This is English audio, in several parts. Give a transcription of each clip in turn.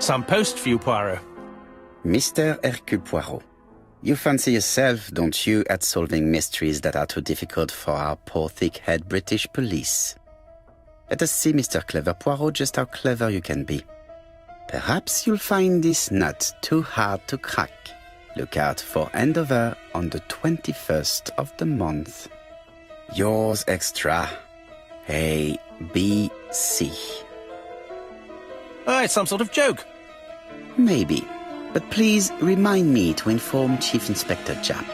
Some post for you, Poirot. Mr. Hercule Poirot, you fancy yourself, don't you, at solving mysteries that are too difficult for our poor thick-head British police. Let us see, Mr. Clever Poirot, just how clever you can be. Perhaps you'll find this nut too hard to crack. Look out for handover on the 21st of the month. Yours extra, A, B, C. Oh, it's some sort of joke. Maybe, but please remind me to inform Chief Inspector Japp.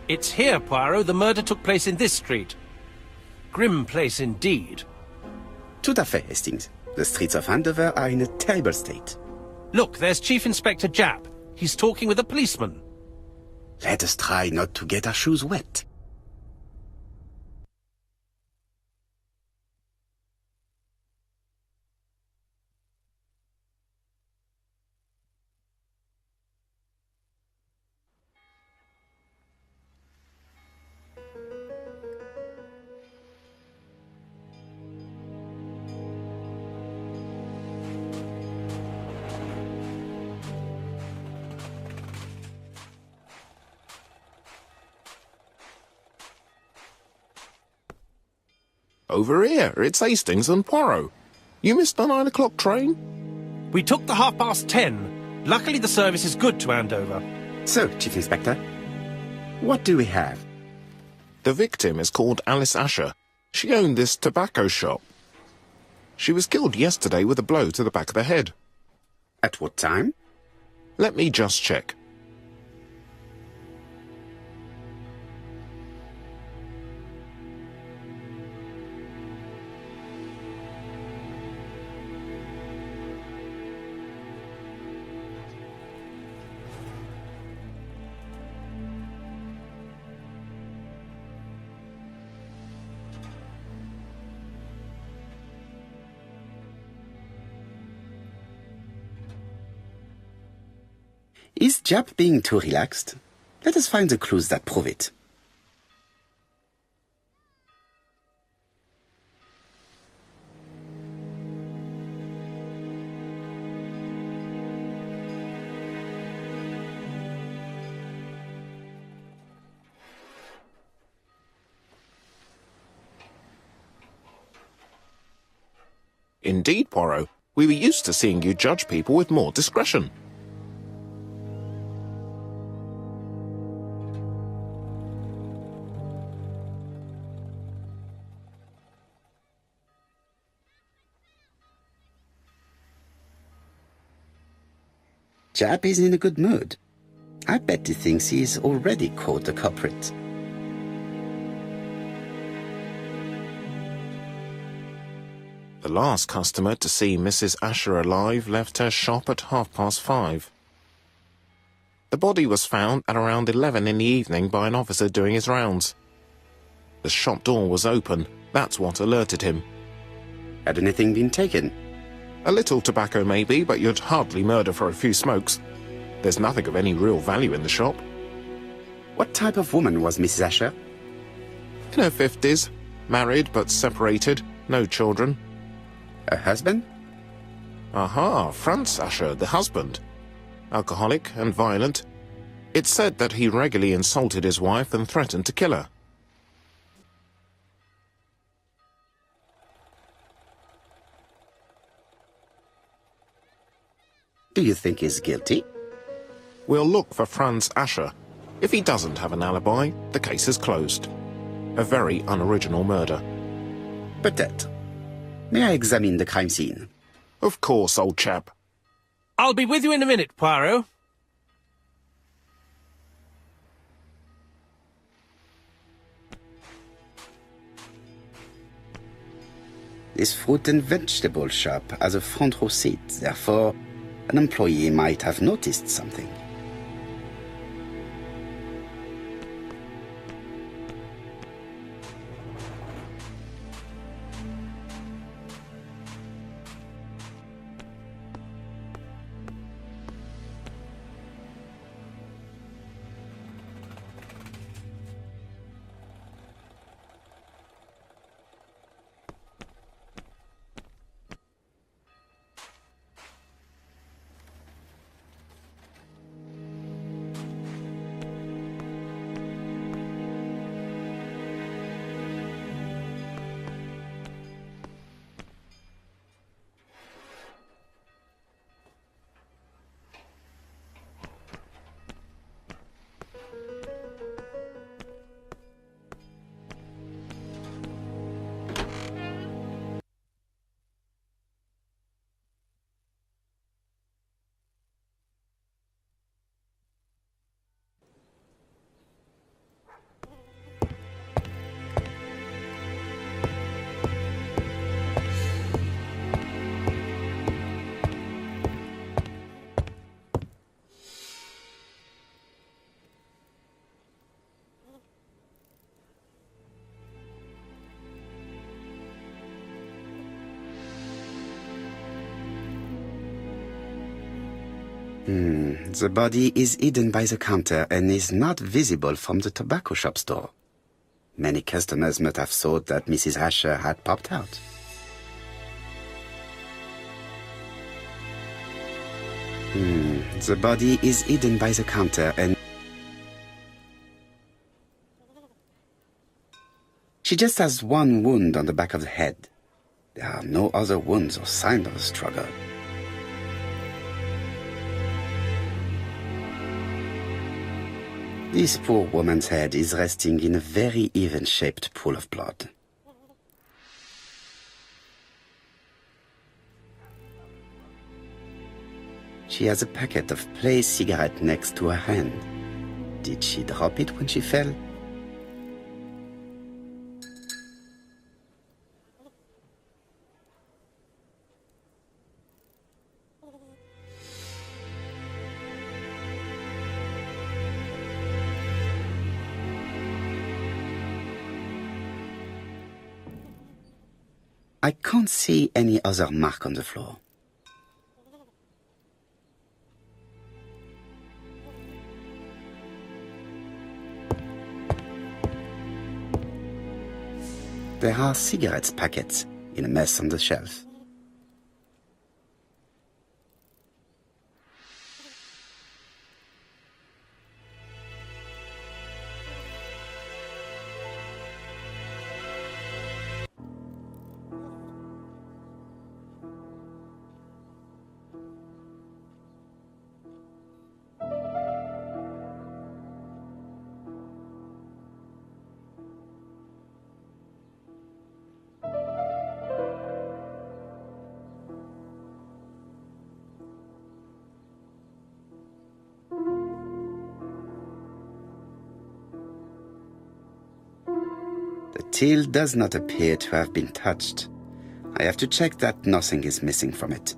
It's here, Poirot. The murder took place in this street. Grim place indeed. Tout à fait, Hastings. The streets of Andover are in a terrible state. Look, there's Chief Inspector Japp. He's talking with a policeman. Let us try not to get our shoes wet. Over here, it's Hastings and Poirot. You missed the 9 o'clock train? We took the 10:30. Luckily the service is good to Andover. So, Chief Inspector, what do we have? The victim is called Alice Asher. She owned this tobacco shop. She was killed yesterday with a blow to the back of the head. At what time? Let me just check. Is Japp being too relaxed? Let us find the clues that prove it. Indeed, Poirot. We were used to seeing you judge people with more discretion. Japp is in a good mood. I bet he thinks he's already caught the culprit. The last customer to see Mrs. Asher alive left her shop at 5:30. The body was found at around 11 in the evening by an officer doing his rounds. The shop door was open. That's what alerted him. Had anything been taken? A little tobacco maybe, but you'd hardly murder for a few smokes. There's nothing of any real value in the shop. What type of woman was Mrs. Asher? In her 50s, married but separated, no children. Her husband? Aha, Franz Asher, the husband. Alcoholic and violent. It's said that he regularly insulted his wife and threatened to kill her. think is guilty? We'll look for Franz Asher. If he doesn't have an alibi, the case is closed. A very unoriginal murder. Peut-être. May I examine the crime scene? Of course, old chap. I'll be with you in a minute, Poirot. This fruit and vegetable shop has a front row seat, therefore an employee might have noticed something. The body is hidden by the counter and is not visible from the tobacco shop door. Many customers must have thought that Mrs. Asher had popped out. The body is hidden by the counter and... She just has one wound on the back of the head. There are no other wounds or signs of a struggle. This poor woman's head is resting in a very even-shaped pool of blood. She has a packet of Play cigarette next to her hand. Did she drop it when she fell? I can't see any other mark on the floor. There are cigarettes packets in a mess on the shelf. The till does not appear to have been touched. I have to check that nothing is missing from it.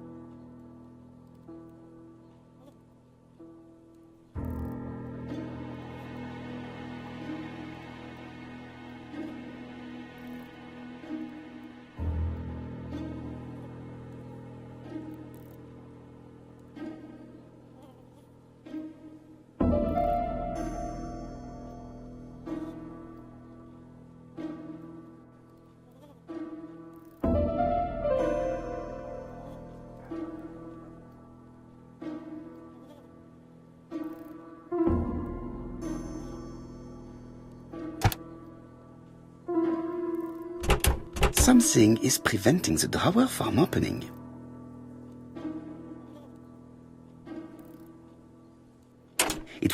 Something is preventing the drawer from opening.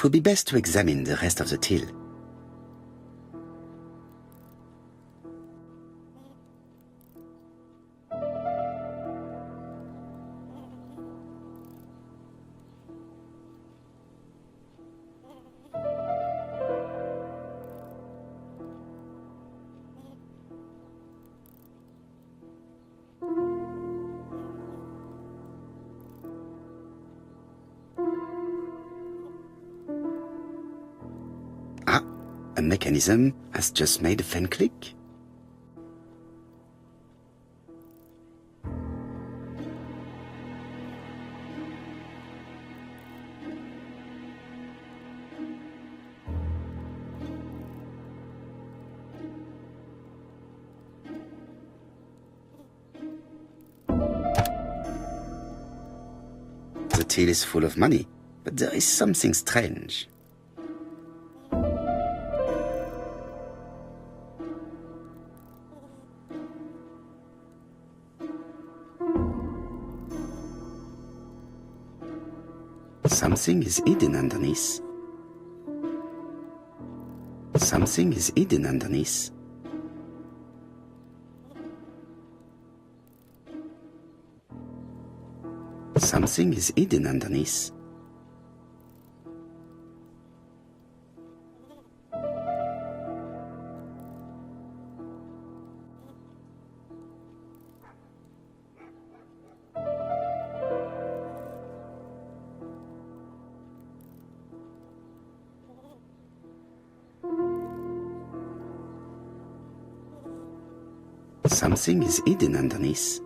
It would be best to examine the rest of the till. A mechanism has just made a fan click. The till is full of money, but there is something strange. Something is hidden underneath. Something is hidden underneath. Something is hidden underneath. Something is hidden underneath.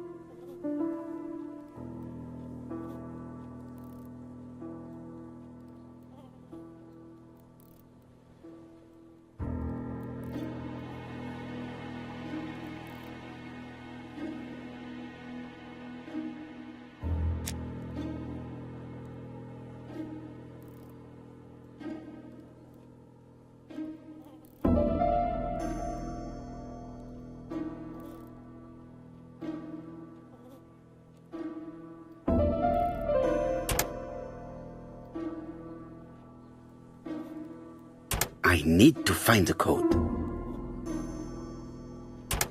I need to find the code.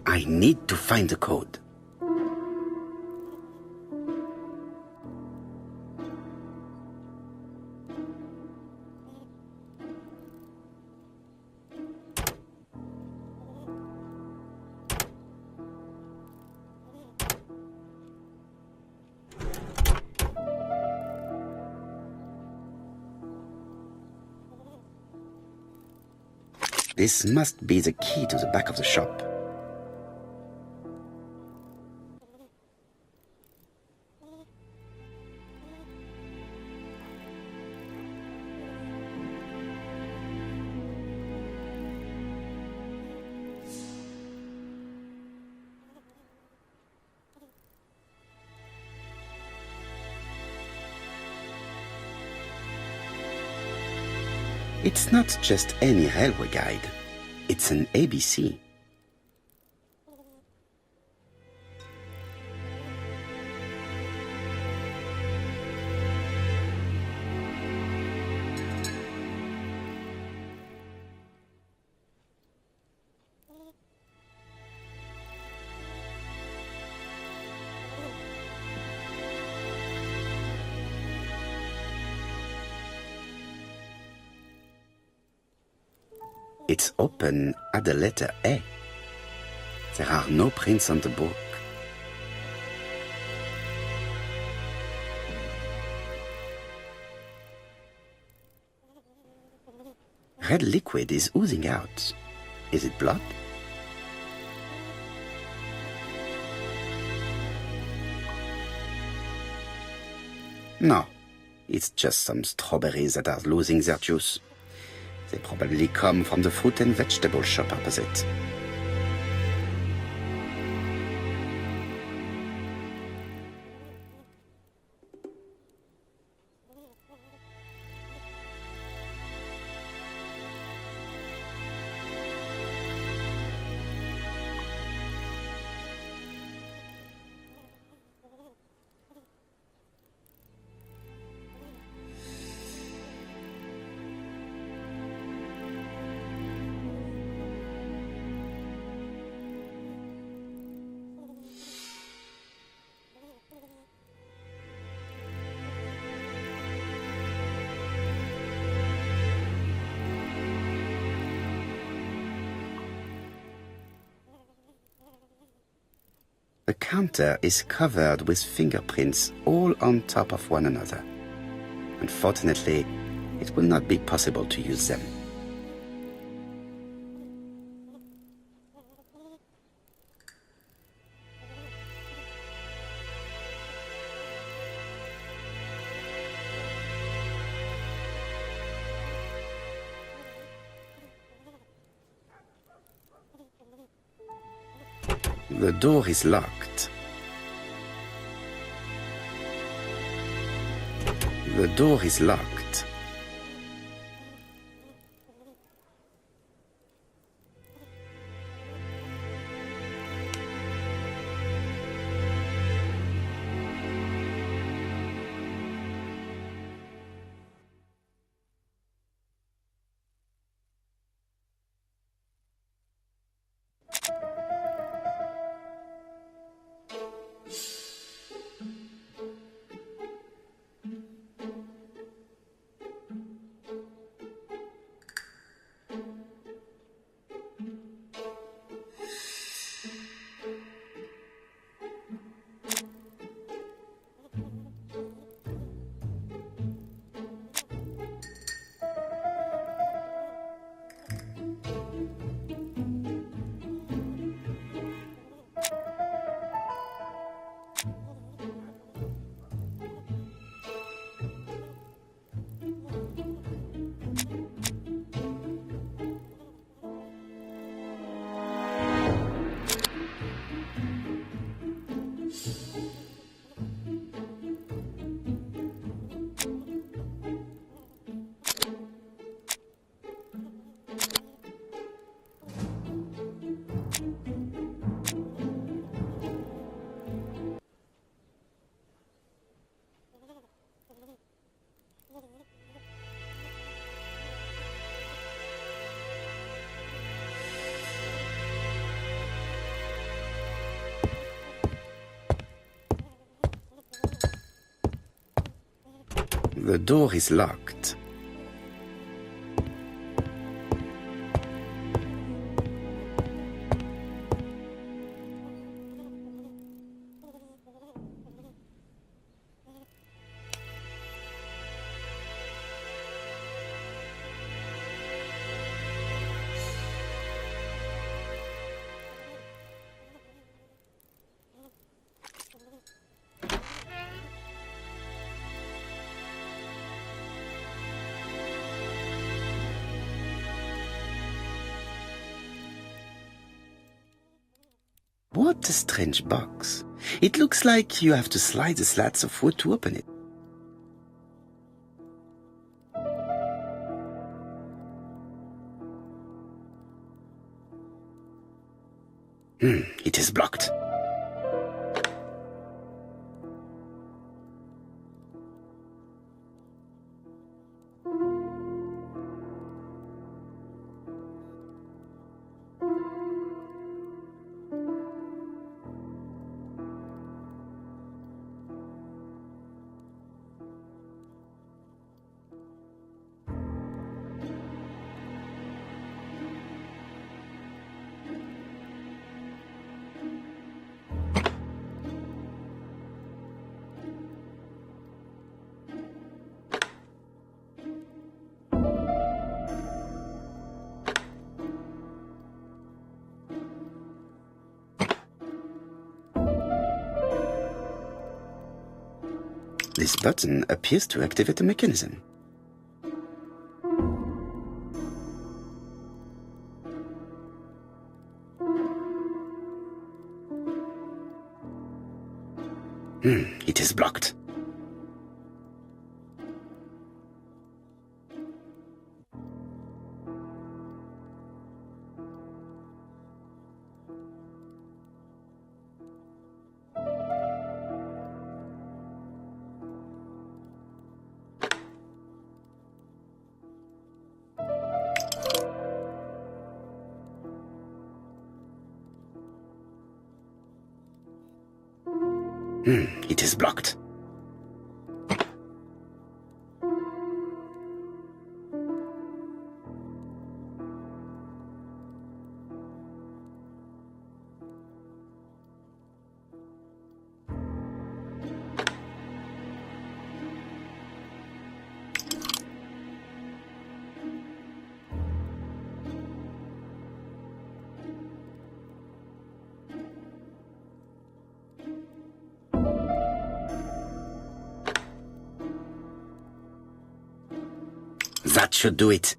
I need to find the code. This must be the key to the back of the shop. It's not just any railway guide. It's an ABC. It's open at the letter A. There are no prints on the book. Red liquid is oozing out. Is it blood? No, it's just some strawberries that are losing their juice. They probably come from the fruit and vegetable shop opposite. The counter is covered with fingerprints all on top of one another. Unfortunately, it will not be possible to use them. The door is locked. The door is locked. The door is locked. What a strange box. It looks like you have to slide the slats of wood to open it. It is blocked. This button appears to activate the mechanism. It is blocked. It is blocked. That should do it.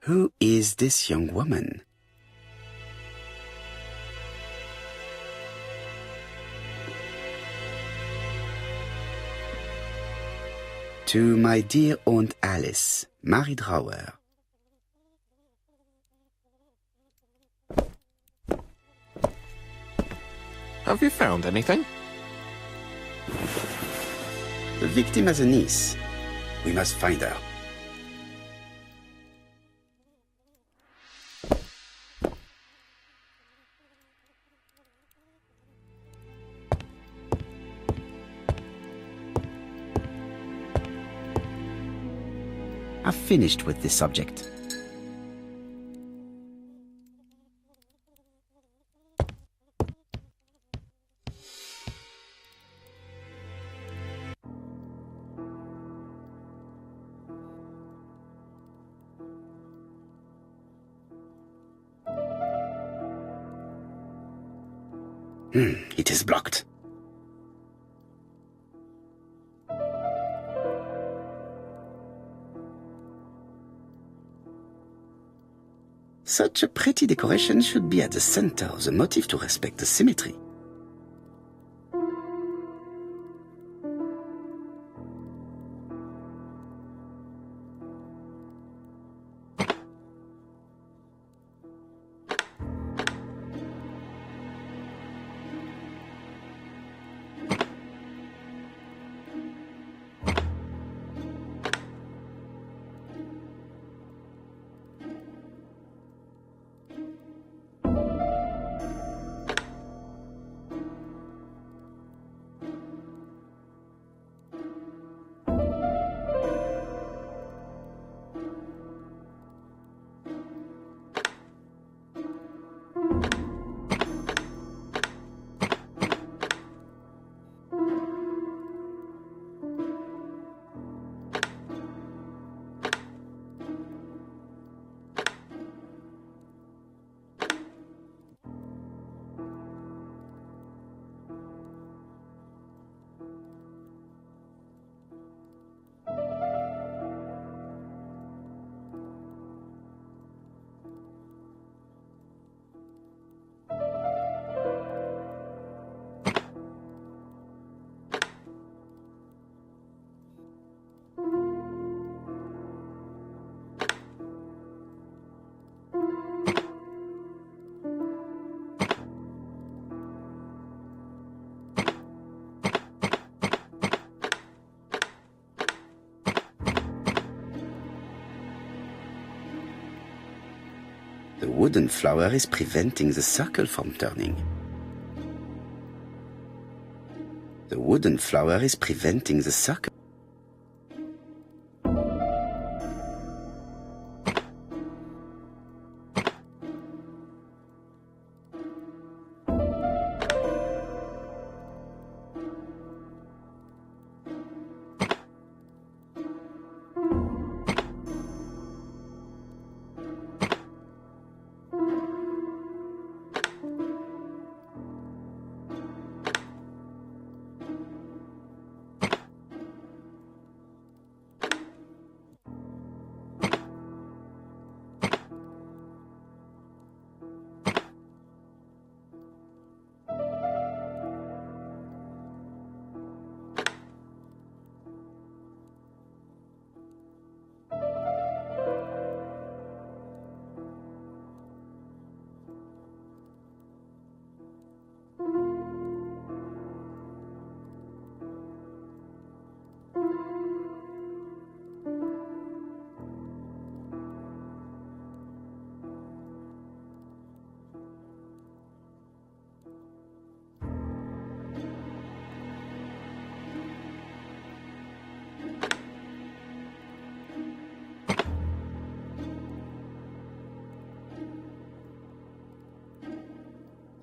Who is this young woman? To my dear Aunt Alice, Mary Drower. Have you found anything? The victim has a niece. We must find her. I've finished with this subject. It is blocked. Such a pretty decoration should be at the center of the motif to respect the symmetry. The wooden flower is preventing the circle from turning. The wooden flower is preventing the circle.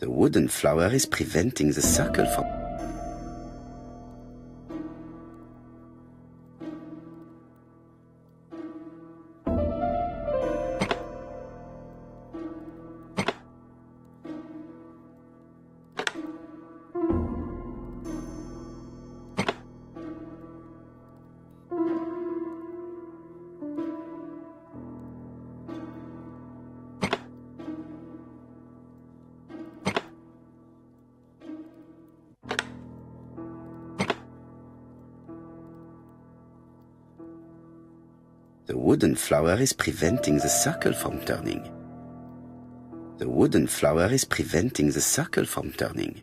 The wooden flower is preventing the circle from... The wooden flower is preventing the circle from turning. The wooden flower is preventing the circle from turning.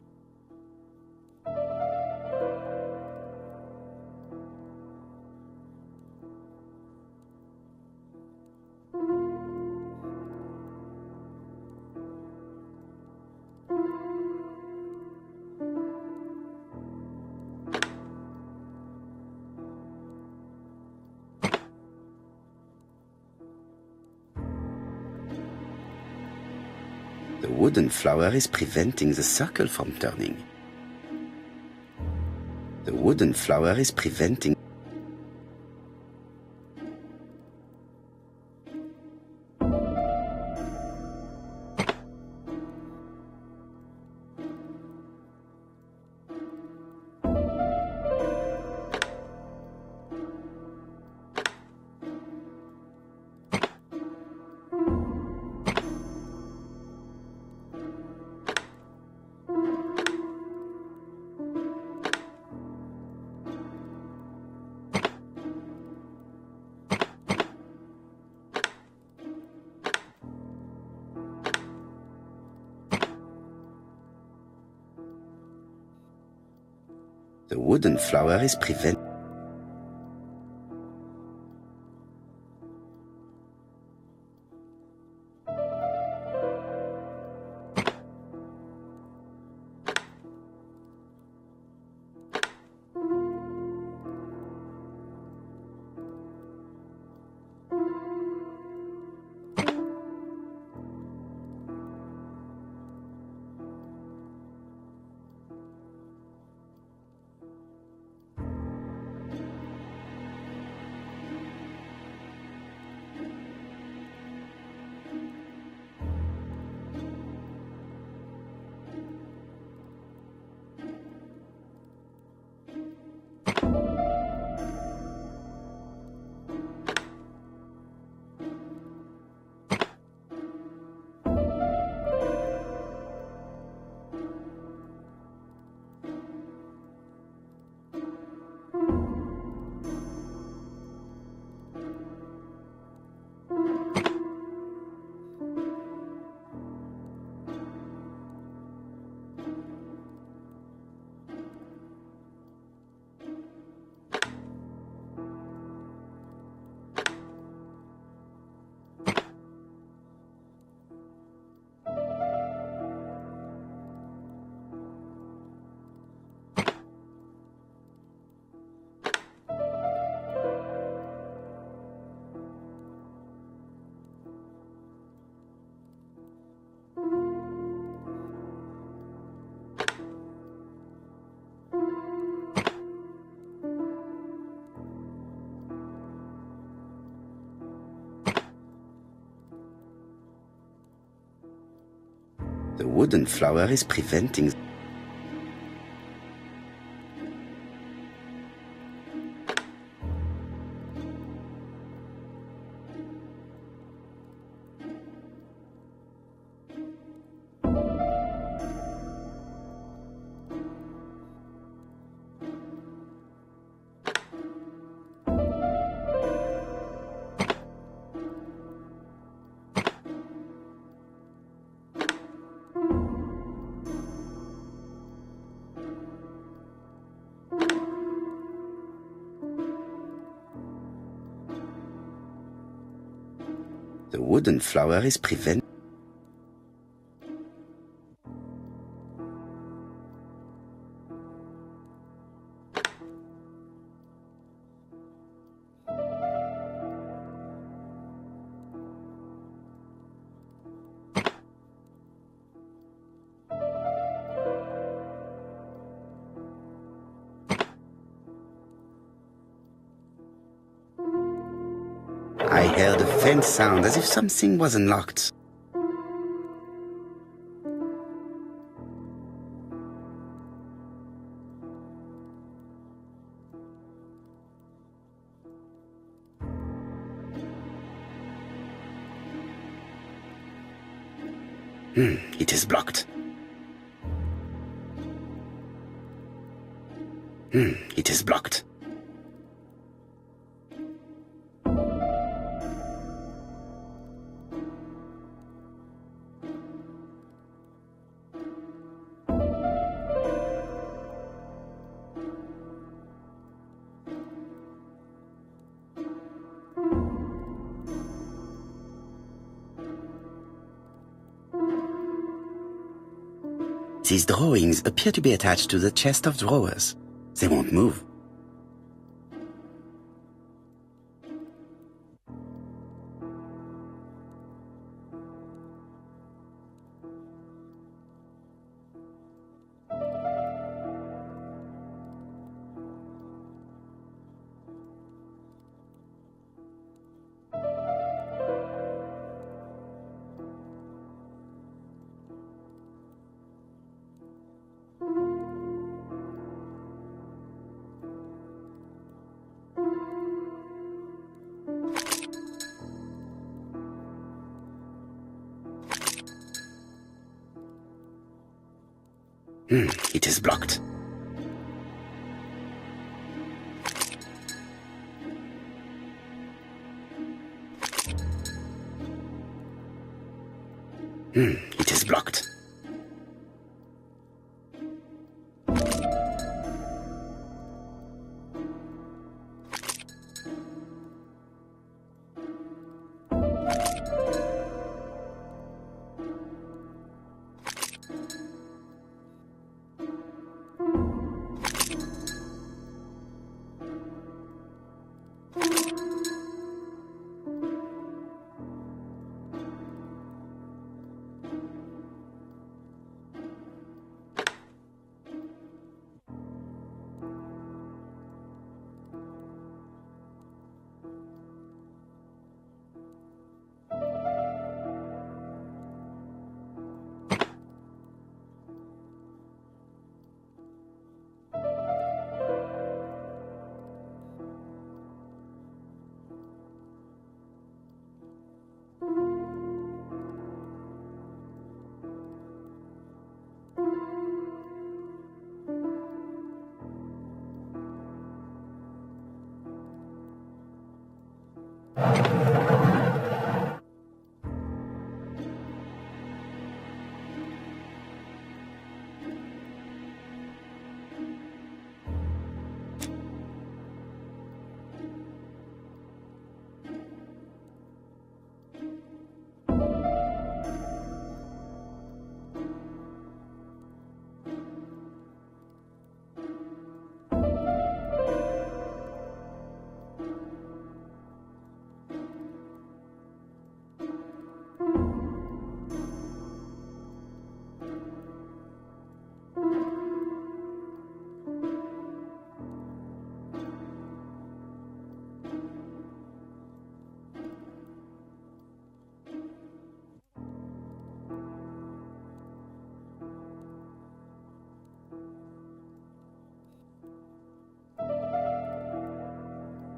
The wooden flower is preventing the circle from turning. The wooden flower is preventing. The wooden flower is prevent. The wooden flower is preventing. The wooden flower is prevent. I heard a faint sound as if something was unlocked. It is blocked. It is blocked. These drawings appear to be attached to the chest of drawers. They won't move. It is blocked. It is blocked.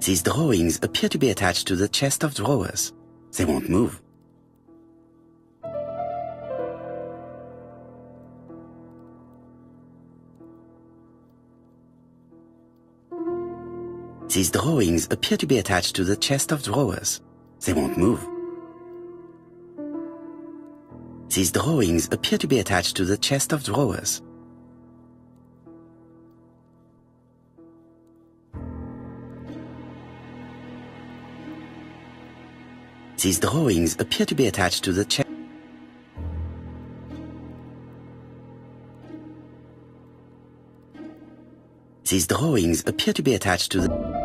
These drawings appear to be attached to the chest of drawers. They won't move. These drawings appear to be attached to the chest of drawers. They won't move. These drawings appear to be attached to the chest of drawers. These drawings appear to be attached to the chest. These drawings appear to be attached to the...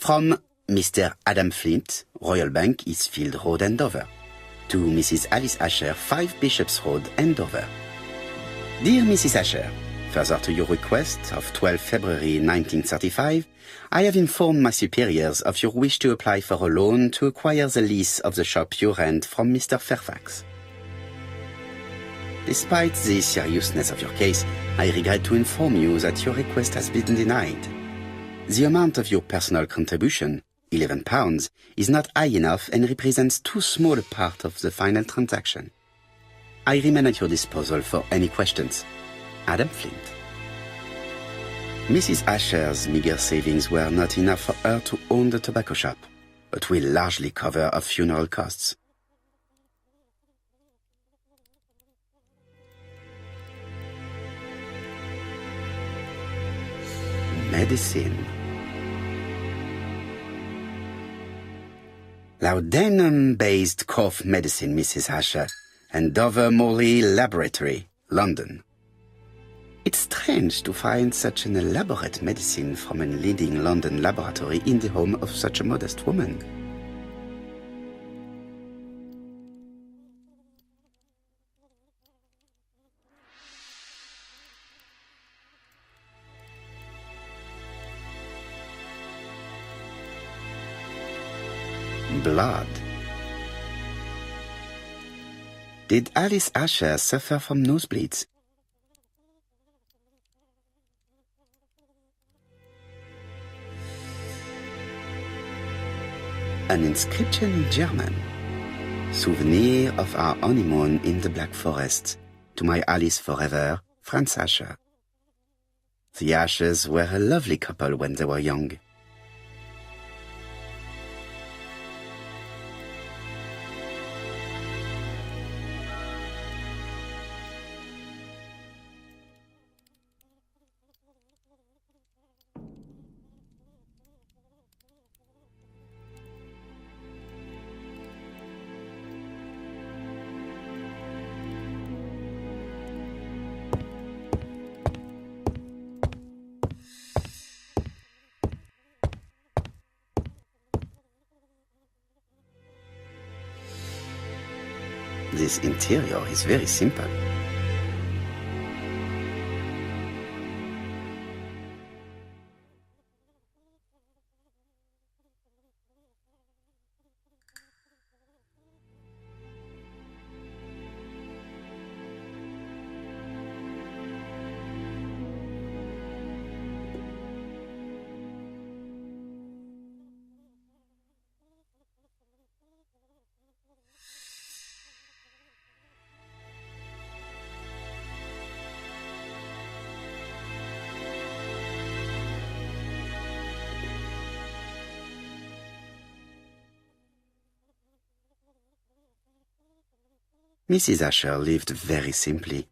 From Mr. Adam Flint, Royal Bank, Eastfield Road, Andover. To Mrs. Alice Asher, 5 Bishops Road, Andover. Dear Mrs. Asher, further to your request of 12 February 1935, I have informed my superiors of your wish to apply for a loan to acquire the lease of the shop you rent from Mr. Fairfax. Despite the seriousness of your case, I regret to inform you that your request has been denied. The amount of your personal contribution, £11, is not high enough and represents too small a part of the final transaction. I remain at your disposal for any questions. Adam Flint. Mrs. Asher's meager savings were not enough for her to own the tobacco shop, but will largely cover her funeral costs. Medicine. Laudanum-based cough medicine, Mrs. Asher, and Dover Morley Laboratory, London. It's strange to find such an elaborate medicine from a leading London laboratory in the home of such a modest woman. Blood. Did Alice Asher suffer from nosebleeds? An inscription in German. Souvenir of our honeymoon in the Black Forest. To my Alice forever, Franz Asher. The Ashers were a lovely couple when they were young. This interior is very simple. Mrs. Asher lived very simply.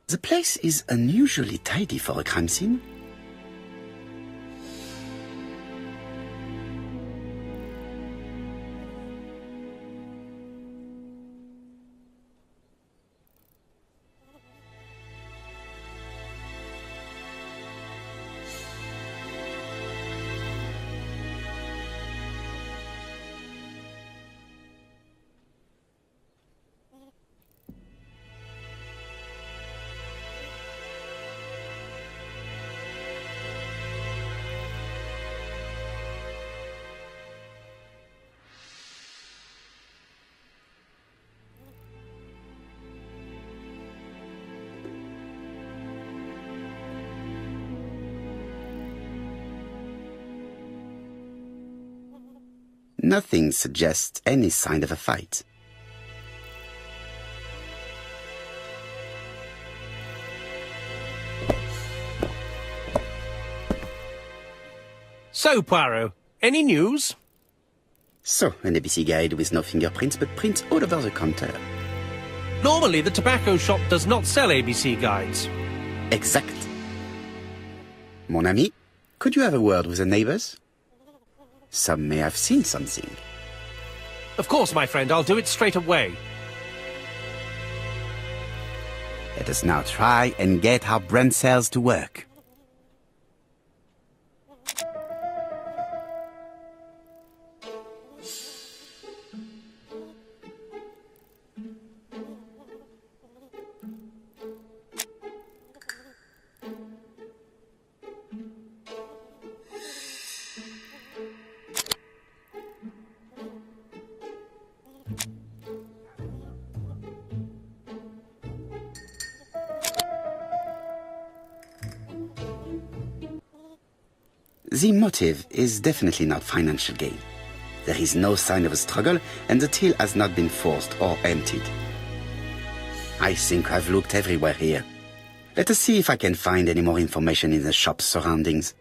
The place is unusually tidy for a crime scene. Nothing suggests any sign of a fight. So, Poirot, any news? So, an ABC guide with no fingerprints but prints all over the counter. Normally, the tobacco shop does not sell ABC guides. Exact. Mon ami, could you have a word with the neighbors? Some may have seen something. Of course, my friend, I'll do it straight away. Let us now try and get our brain cells to work. The motive is definitely not financial gain. There is no sign of a struggle, and the till has not been forced or emptied. I think I've looked everywhere here. Let us see if I can find any more information in the shop's surroundings.